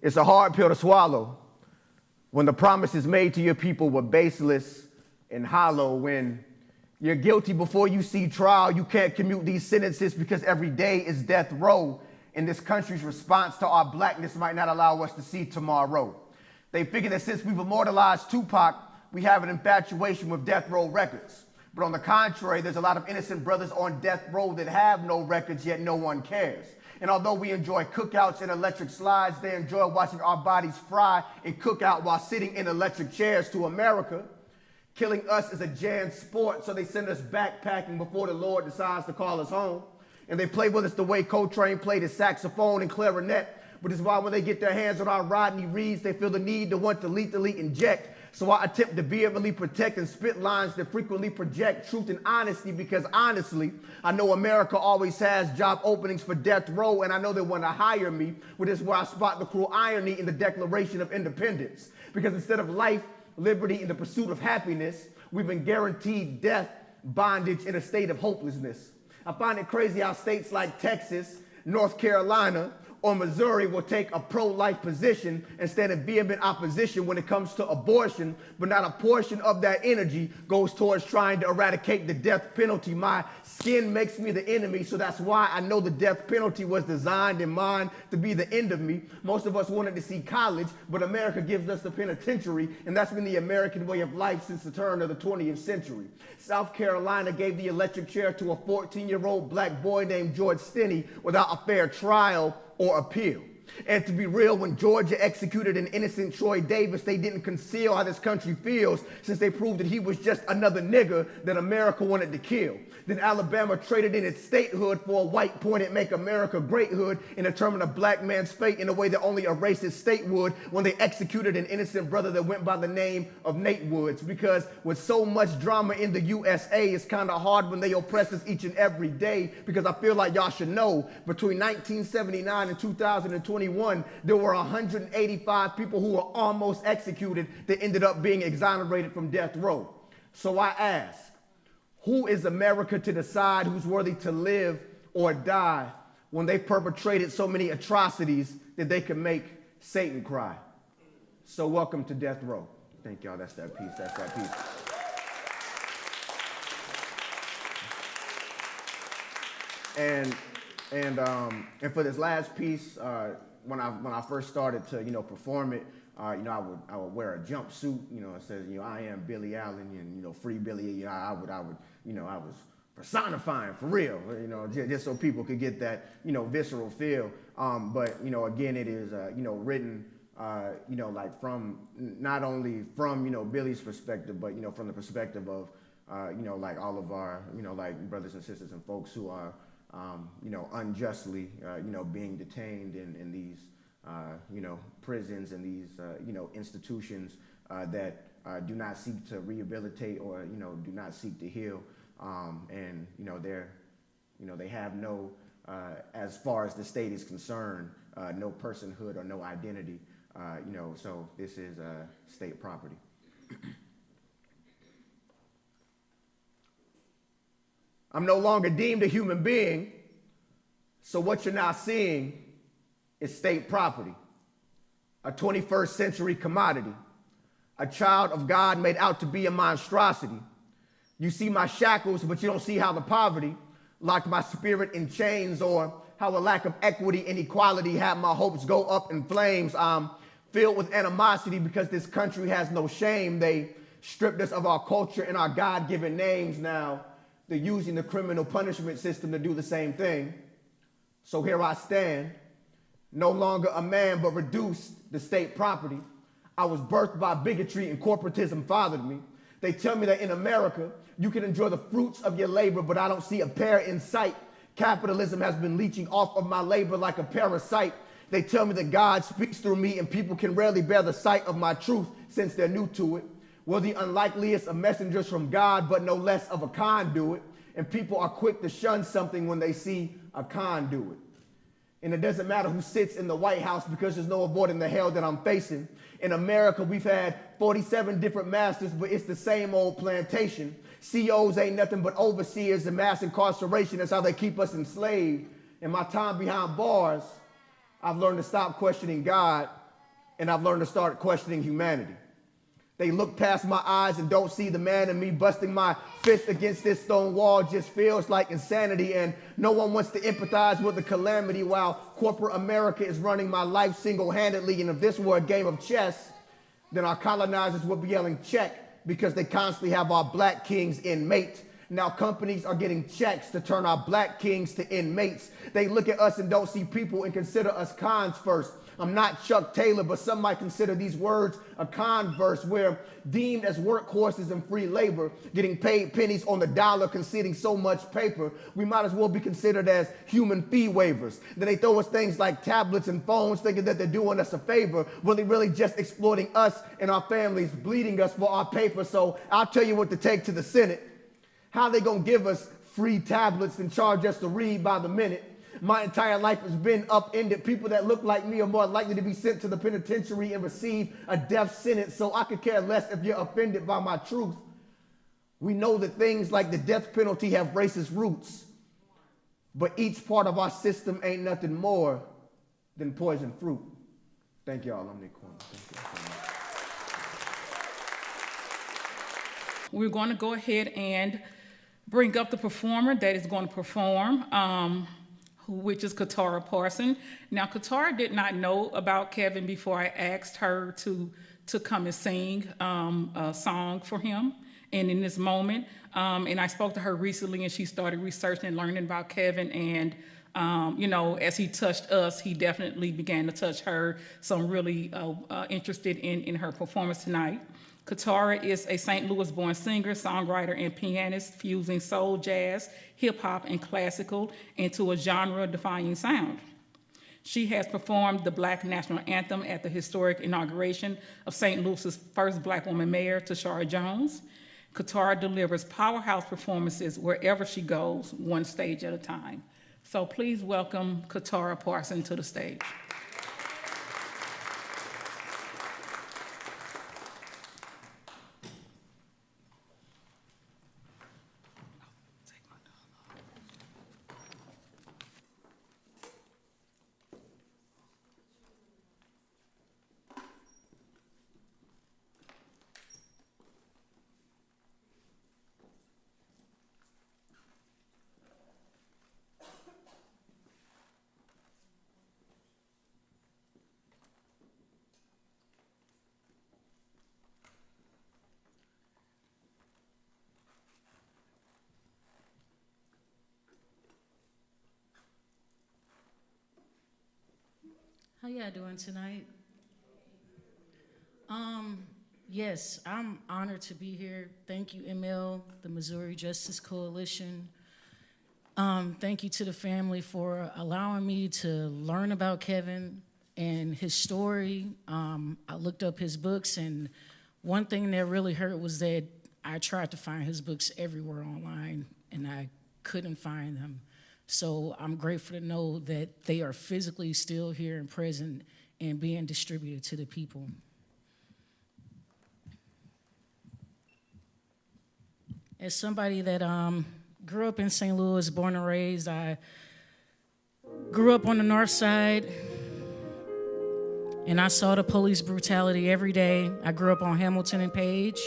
It's a hard pill to swallow when the promises made to your people were baseless and hollow. When you're guilty before you see trial, you can't commute these sentences because every day is death row. And this country's response to our blackness might not allow us to see tomorrow. They figure that since we've immortalized Tupac, we have an infatuation with death row records. But on the contrary, there's a lot of innocent brothers on death row that have no records, yet no one cares. And although we enjoy cookouts and electric slides, they enjoy watching our bodies fry and cook out while sitting in electric chairs. To America, killing us is a Jan sport, so they send us backpacking before the Lord decides to call us home. And they play with us the way Coltrane played his saxophone and clarinet, which is why when they get their hands on our Rodney Reeds, they feel the need to want to lethally inject. So I attempt to vehemently protect and spit lines that frequently project truth and honesty, because honestly, I know America always has job openings for death row, and I know they want to hire me, which is where I spot the cruel irony in the Declaration of Independence. Because instead of life, liberty, and the pursuit of happiness, we've been guaranteed death, bondage, and a state of hopelessness. I find it crazy how states like Texas, North Carolina, or Missouri will take a pro-life position and stand in vehement opposition when it comes to abortion, but not a portion of that energy goes towards trying to eradicate the death penalty. My skin makes me the enemy, so that's why I know the death penalty was designed in mind to be the end of me. Most of us wanted to see college, but America gives us the penitentiary, and that's been the American way of life since the turn of the 20th century. South Carolina gave the electric chair to a 14-year-old black boy named George Stinney without a fair trial or appeal. And to be real, when Georgia executed an innocent Troy Davis, they didn't conceal how this country feels, since they proved that he was just another nigger that America wanted to kill. Then Alabama traded in its statehood for a white pointed Make America Great hood and determined a black man's fate in a way that only a racist state would, when they executed an innocent brother that went by the name of Nate Woods. Because with so much drama in the USA, it's kind of hard when they oppress us each and every day, because I feel like y'all should know, between 1979 and 2021, there were 185 people who were almost executed that ended up being exonerated from death row. So I ask, who is America to decide who's worthy to live or die when they've perpetrated so many atrocities that they can make Satan cry? So welcome to death row. Thank y'all. That's that piece. That's that piece. And for this last piece, when I first started to perform it, I would wear a jumpsuit. It says I am Billy Allen, and free Billy. I was personifying for real. Just so people could get that visceral feel. But again, it is written like from not only from Billy's perspective, but from the perspective of like all of our like brothers and sisters and folks who are unjustly being detained in these prisons and these institutions that do not seek to rehabilitate or do not seek to heal, and they have no as far as the state is concerned, no personhood or no identity, so this is state property. I'm no longer deemed a human being, so what you're now seeing is state property, a 21st century commodity, a child of God made out to be a monstrosity. You see my shackles, but you don't see how the poverty locked my spirit in chains, or how a lack of equity and equality had my hopes go up in flames. I'm filled with animosity because this country has no shame. They stripped us of our culture and our God-given names. Now they're using the criminal punishment system to do the same thing. So here I stand, no longer a man, but reduced to state property. I was birthed by bigotry and corporatism fathered me. They tell me that in America, you can enjoy the fruits of your labor, but I don't see a pear in sight. Capitalism has been leeching off of my labor like a parasite. They tell me that God speaks through me and people can rarely bear the sight of my truth since they're new to it. We're the unlikeliest of messengers from God, but no less of a conduit. And people are quick to shun something when they see a conduit. And it doesn't matter who sits in the White House, because there's no avoiding the hell that I'm facing. In America, we've had 47 different masters, but it's the same old plantation. CEOs ain't nothing but overseers, and mass incarceration is how they keep us enslaved. In my time behind bars, I've learned to stop questioning God and I've learned to start questioning humanity. They look past my eyes and don't see the man in me. Busting my fist against this stone wall just feels like insanity, and no one wants to empathize with the calamity while corporate America is running my life single-handedly. And if this were a game of chess, then our colonizers would be yelling check because they constantly have our black kings inmate. Now companies are getting checks to turn our black kings to inmates. They look at us and don't see people and consider us cons first. I'm not Chuck Taylor, but some might consider these words a converse. We're deemed as workhorses and free labor, getting paid pennies on the dollar, conceding so much paper. We might as well be considered as human fee waivers. Then they throw us things like tablets and phones, thinking that they're doing us a favor, when they're really just exploiting us and our families, bleeding us for our paper. So I'll tell you what to take to the Senate. How they gonna give us free tablets and charge us to read by the minute? My entire life has been upended. People that look like me are more likely to be sent to the penitentiary and receive a death sentence, so I could care less if you're offended by my truth. We know that things like the death penalty have racist roots, but each part of our system ain't nothing more than poison fruit. Thank y'all. I'm Nick Corner. Thank you. We're going to go ahead and bring up the performer that is going to perform, which is Katara Parson. Now, Katara did not know about Kevin before I asked her to come and sing a song for him. And in this moment, and I spoke to her recently, and she started researching and learning about Kevin. And as he touched us, he definitely began to touch her. So I'm really interested in her performance tonight. Katara is a St. Louis-born singer, songwriter, and pianist, fusing soul, jazz, hip-hop, and classical into a genre-defining sound. She has performed the Black National Anthem at the historic inauguration of St. Louis's first Black woman mayor, Tashara Jones. Katara delivers powerhouse performances wherever she goes, one stage at a time. So please welcome Katara Parson to the stage. How y'all doing tonight? Yes, I'm honored to be here. Thank you, ML, the Missouri Justice Coalition. Thank you to the family for allowing me to learn about Kevin and his story. I looked up his books, and one thing that really hurt was that I tried to find his books everywhere online, and I couldn't find them. So I'm grateful to know that they are physically still here and present and being distributed to the people. As somebody that grew up in St. Louis, born and raised, I grew up on the north side, and I saw the police brutality every day. I grew up on Hamilton and Page.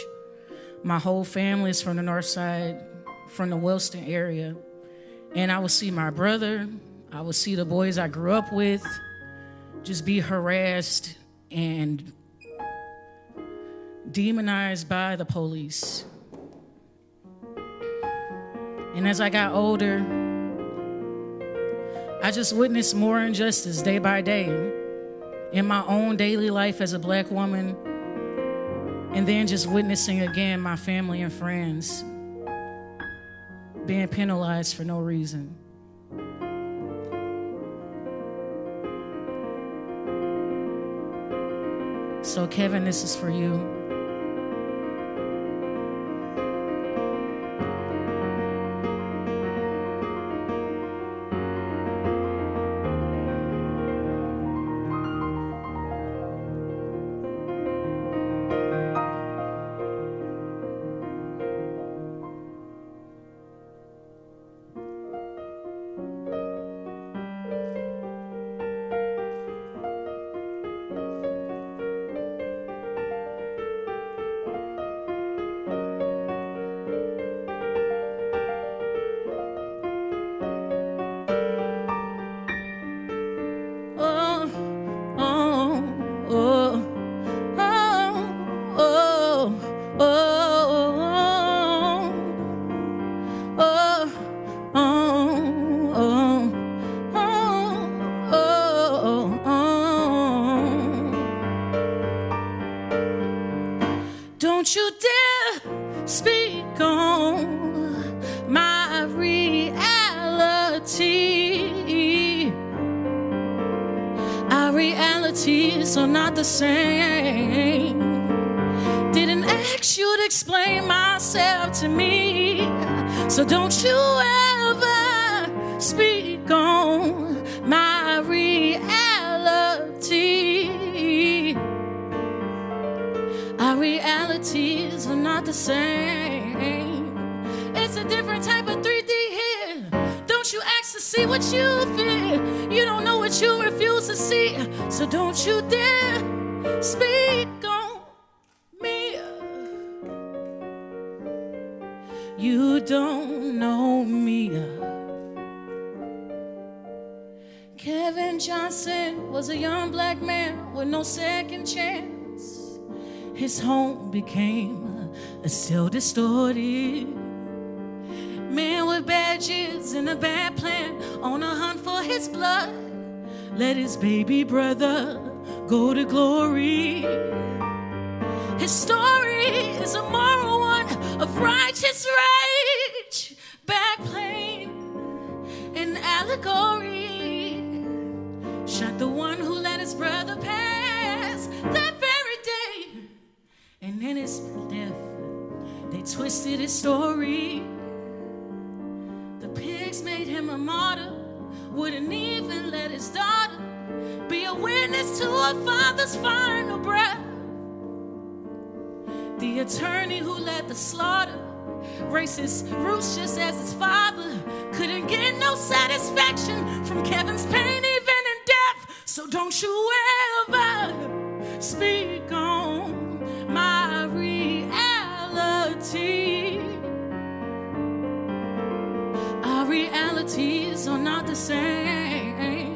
My whole family is from the north side, from the Wellston area. And I would see my brother, I would see the boys I grew up with just be harassed and demonized by the police. And as I got older, I just witnessed more injustice day by day in my own daily life as a Black woman, and then just witnessing again my family and friends being penalized for no reason. So Kevin, this is for you. don't you dare speak on my reality. Our realities are not the same. Didn't ask you to explain myself to me, so don't you ever speak on my reality. Our realities are not the same. It's a different type of 3D here. Don't you ask to see what you feel. You don't know what you refuse to see, so don't you dare speak on me. You don't know me. Kevin Johnson was a young black man with no second chance. His home became a still distorted man with badges and a bad plan, on a hunt for his blood. Let his baby brother go to glory. His story is a moral one of righteous rage, backplane, and allegory. Shot the one who let his brother pass that very day, and in his death they twisted his story. The pigs made him a martyr, wouldn't even let his daughter be a witness to her father's final breath. The attorney who led the slaughter, racist roots just as his father, couldn't get no satisfaction from Kevin's pain even in death. So don't you ever speak on my reality. Our realities are not the same.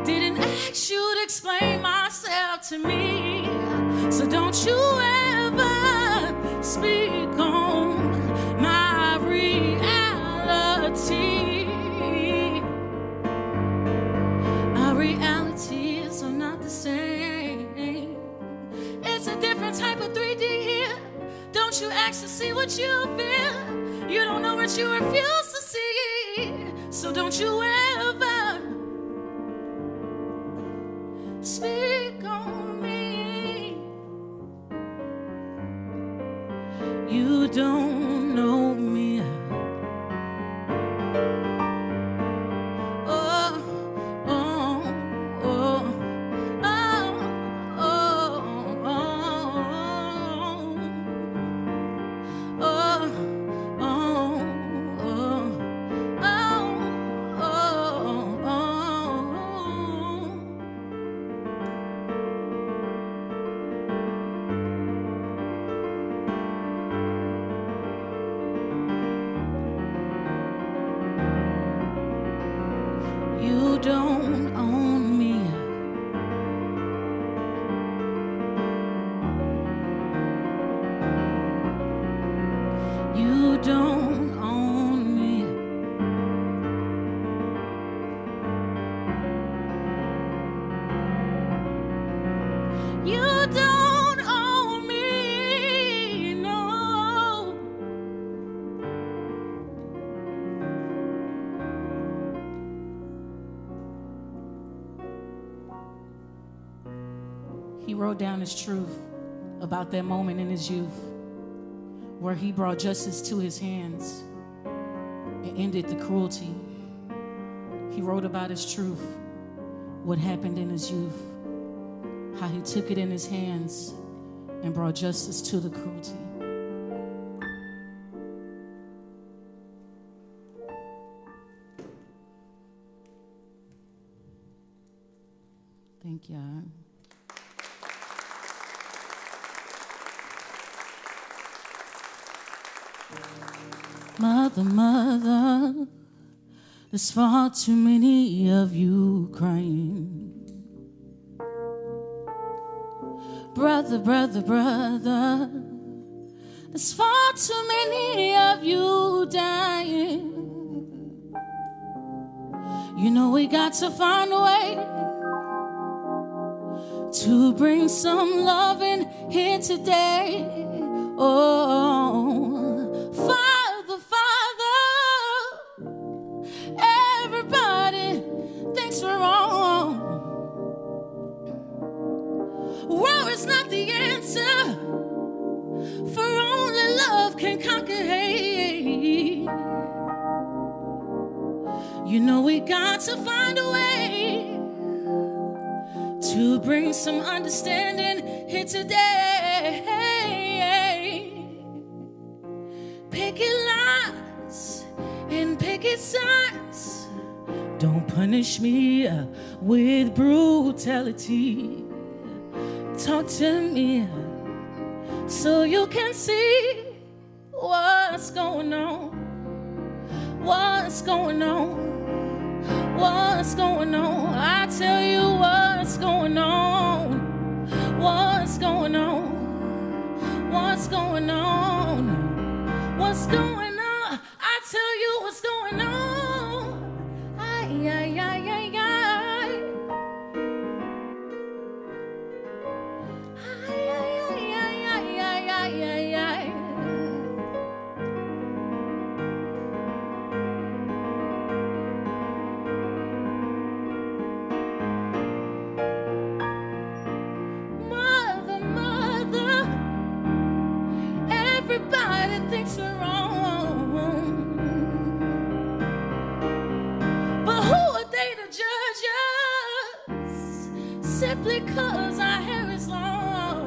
Didn't ask you to explain myself to me, so don't you ever speak on my reality. Our realities are not the same. It's a different type of 3D here. Don't you ask to see what you feel. You don't know what you refuse to see, so don't you ever speak on me. You don't know me. Oh, oh, oh, oh, oh, oh, you don't own me. You don't own me. You don't own me, no. He wrote down his truth about that moment in his youth where he brought justice to his hands and ended the cruelty. He wrote about his truth, what happened in his youth, how he took it in his hands and brought justice to the cruelty. Thank you. Mother, mother, there's far too many of you crying. Brother, brother, brother, there's far too many of you dying. You know we got to find a way to bring some loving here today. Oh, Father, Father, everybody thinks we're wrong. War is not the answer, for only love can conquer hate. You know we got to find a way to bring some understanding here today. Picket lines and picket signs. Don't punish me with brutality. Talk to me so you can see what's going on. What's going on? What's going on? I tell you what's going on. What's going on? What's going on? What's going on? I tell you what's going on. Ay, ay, ay, ay, ay. Ay, ay, ay, ay, ay, ay, ay, ay. Mother, mother, everybody thinks we're wrong. But who are they to judge us simply 'cause our hair is long?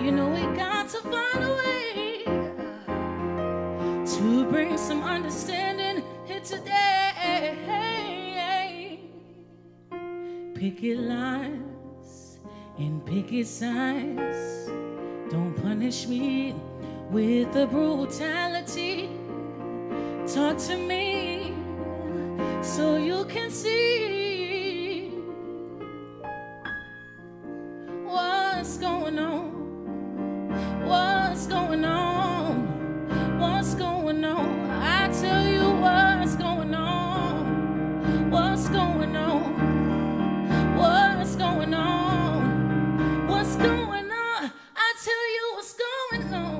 You know we got to find a way to bring some understanding here today. Picket lines and picket signs. Don't punish me with the brutality. Talk to me so you can see what's going on. What's going on? What's going on? I tell you what's going on. What's going on? What's going on? What's going on? I tell you what's going on.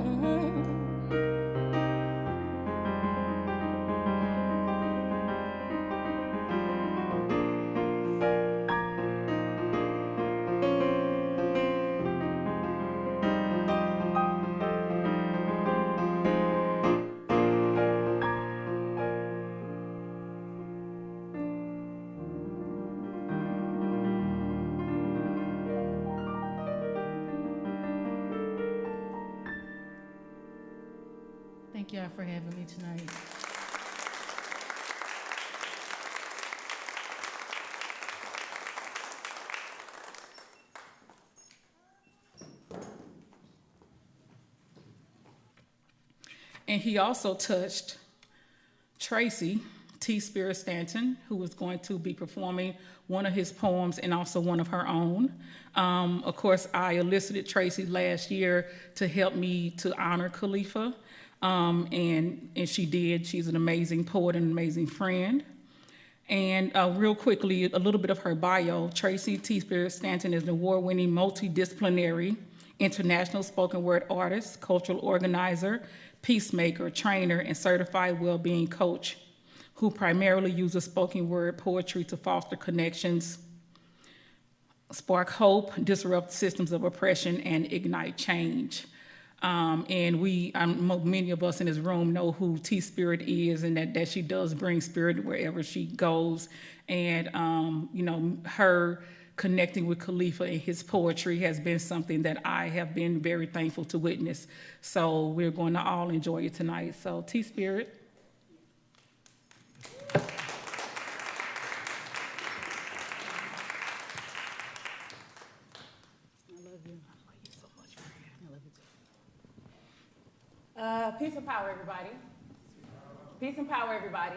Thank y'all for having me tonight. And he also touched Tracy T. Spirit Stanton, who was going to be performing one of his poems and also one of her own. Of course, I elicited Tracy last year to help me to honor Khalifa, and she did. She's an amazing poet and an amazing friend. And real quickly, a little bit of her bio. Tracy T. Spirit Stanton is an award-winning multidisciplinary international spoken word artist, cultural organizer, peacemaker, trainer, and certified well-being coach who primarily uses spoken word poetry to foster connections, spark hope, disrupt systems of oppression, and ignite change. And many of us in this room know who T-Spirit is, and that she does bring spirit wherever she goes. And, her connecting with Khalifa and his poetry has been something that I have been very thankful to witness. So we're going to all enjoy it tonight. So T-Spirit. Peace and power, everybody. Peace and power, everybody.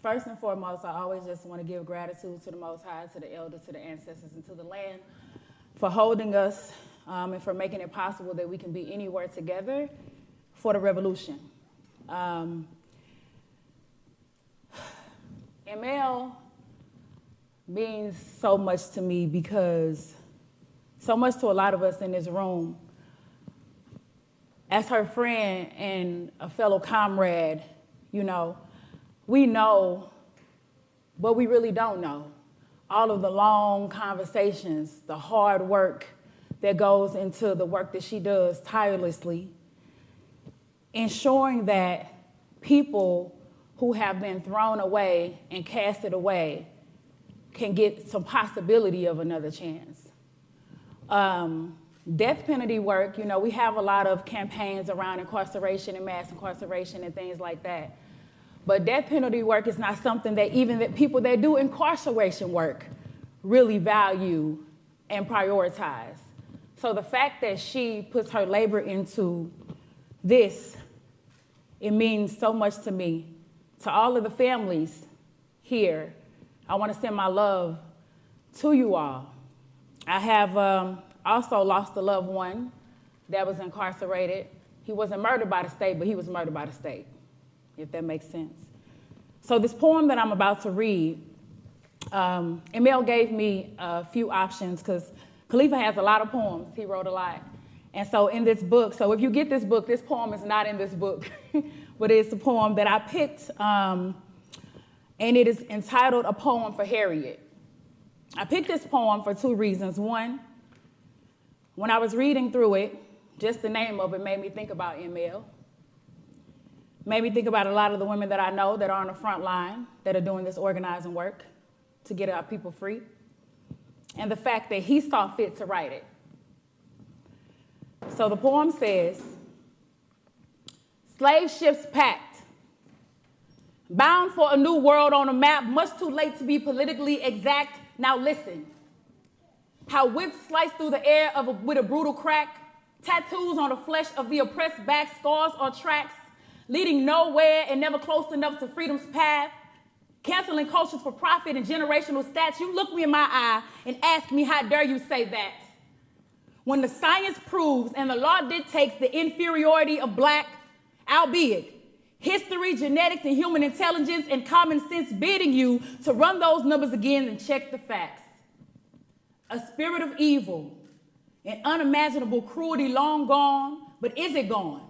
First and foremost, I always just want to give gratitude to the Most High, to the elders, to the ancestors, and to the land for holding us and for making it possible that we can be anywhere together for the revolution. In ML means so much to me because so much to a lot of us in this room. As her friend and a fellow comrade, you know, we know, but we really don't know. All of the long conversations, the hard work that goes into the work that she does tirelessly, ensuring that people who have been thrown away and casted away can get some possibility of another chance. Death penalty work, you know, we have a lot of campaigns around incarceration and mass incarceration and things like that. But death penalty work is not something that even the people that do incarceration work really value and prioritize. So the fact that she puts her labor into this, it means so much to me. To all of the families here, I want to send my love to you all. I have also lost a loved one that was incarcerated. He wasn't murdered by the state, but he was murdered by the state, if that makes sense. So this poem that I'm about to read, Emil gave me a few options because Khalifa has a lot of poems. He wrote a lot. And so in this book, so if you get this book, this poem is not in this book, but it's a poem that I picked, and it is entitled A Poem for Harriet. I picked this poem for two reasons. One, when I was reading through it, just the name of it made me think about Emil. Made me think about a lot of the women that I know that are on the front line that are doing this organizing work to get our people free. And the fact that he saw fit to write it. So the poem says, slave ships packed, bound for a new world on a map, much too late to be politically exact. Now listen, how whips slice through the air with a brutal crack, tattoos on the flesh of the oppressed back, scars or tracks, leading nowhere and never close enough to freedom's path, canceling cultures for profit and generational stats. You look me in my eye and ask me, how dare you say that? When the science proves and the law dictates the inferiority of black, albeit history, genetics, and human intelligence and common sense bidding you to run those numbers again and check the facts. A spirit of evil and unimaginable cruelty long gone, but is it gone?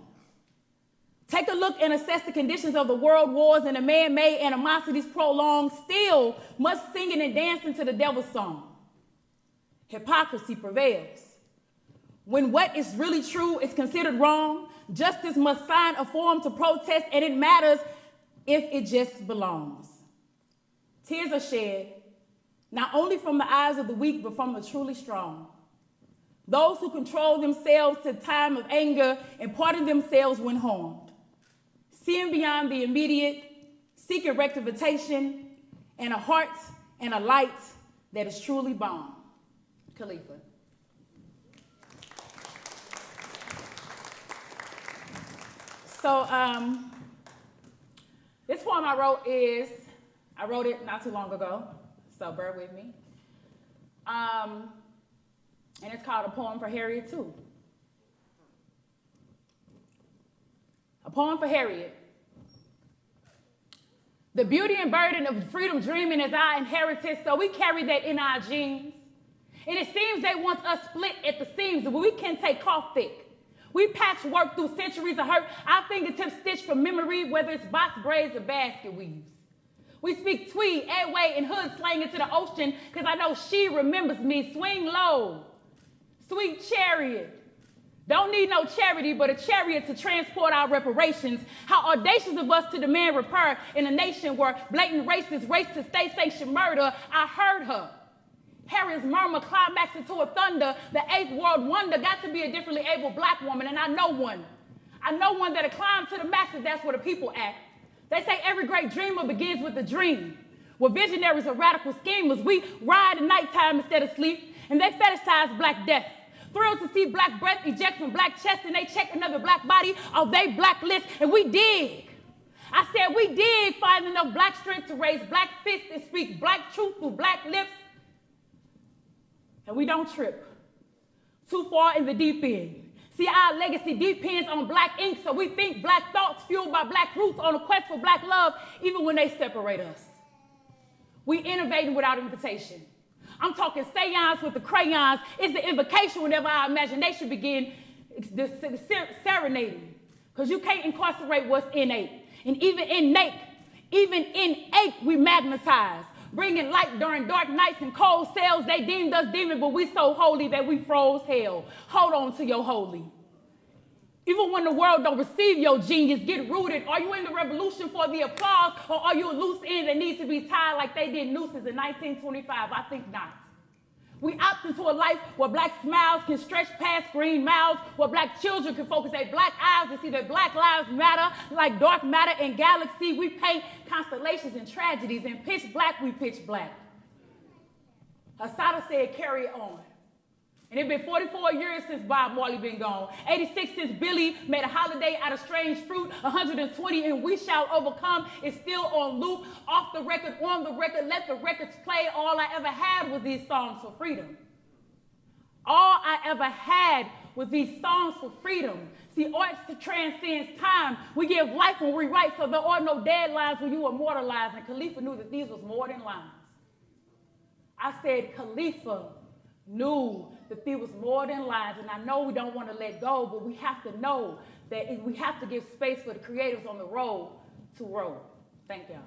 Take a look and assess the conditions of the world wars and the man-made animosities prolonged, still much singing and dancing to the devil's song. Hypocrisy prevails. When what is really true is considered wrong, justice must sign a form to protest, and it matters if it just belongs. Tears are shed, not only from the eyes of the weak, but from the truly strong. Those who control themselves to time of anger and pardon themselves when harmed. Seeing beyond the immediate, seeking rectification, and a heart and a light that is truly bomb. Khalifa. So this poem I wrote it not too long ago, so bear with me. And it's called A Poem for Harriet too. A poem for Harriet. The beauty and burden of freedom dreaming is our inheritance, so we carry that in our genes. And it seems they want us split at the seams, but we can take cough thick. We patchwork through centuries of hurt, our fingertips stitched from memory, whether it's box braids or basket weaves. We speak tweed, airway, and hood slang into the ocean, because I know she remembers me. Swing low, sweet chariot. Don't need no charity, but a chariot to transport our reparations. How audacious of us to demand repair in a nation where blatant racists race to state-sanctioned murder. I heard her. Harriet's murmur climaxed into a thunder. The eighth world wonder got to be a differently able black woman, and I know one. I know one that'll climb to the masses. That's where the people act. They say every great dreamer begins with a dream. We're visionaries or radical schemers. We ride at nighttime instead of sleep, and they fetishize black death. Thrilled to see black breath eject from black chest, and they check another black body off they blacklist, and we dig. I said we dig, find enough black strength to raise black fists and speak black truth through black lips. And we don't trip too far in the deep end. See, our legacy depends on black ink, so we think black thoughts fueled by black roots on a quest for black love, even when they separate us. We innovating without invitation. I'm talking seance with the crayons. It's the invocation whenever our imagination begin serenading. Because you can't incarcerate what's innate. And even innate, we magnetize. Bringing light during dark nights and cold cells. They deemed us demon, but we so holy that we froze hell. Hold on to your holy. Even when the world don't receive your genius, get rooted. Are you in the revolution for the applause, or are you a loose end that needs to be tied like they did nooses in 1925? I think not. We opt into a life where black smiles can stretch past green mouths, where black children can focus their black eyes to see that black lives matter, like dark matter in galaxy. We paint constellations and tragedies, and pitch black, we pitch black. Asada said, carry it on. And it's been 44 years since Bob Marley been gone. 86 since Billy made a holiday out of strange fruit. 120 and We Shall Overcome is still on loop. Off the record, on the record, let the records play. All I ever had was these songs for freedom. All I ever had was these songs for freedom. See, art transcends time. We give life when we write, so there are no deadlines when you immortalize. And Khalifa knew that these was more than lines. I said Khalifa knew that there was more than lines, and I know we don't want to let go, but we have to know that we have to give space for the creatives on the road to roll. Thank y'all.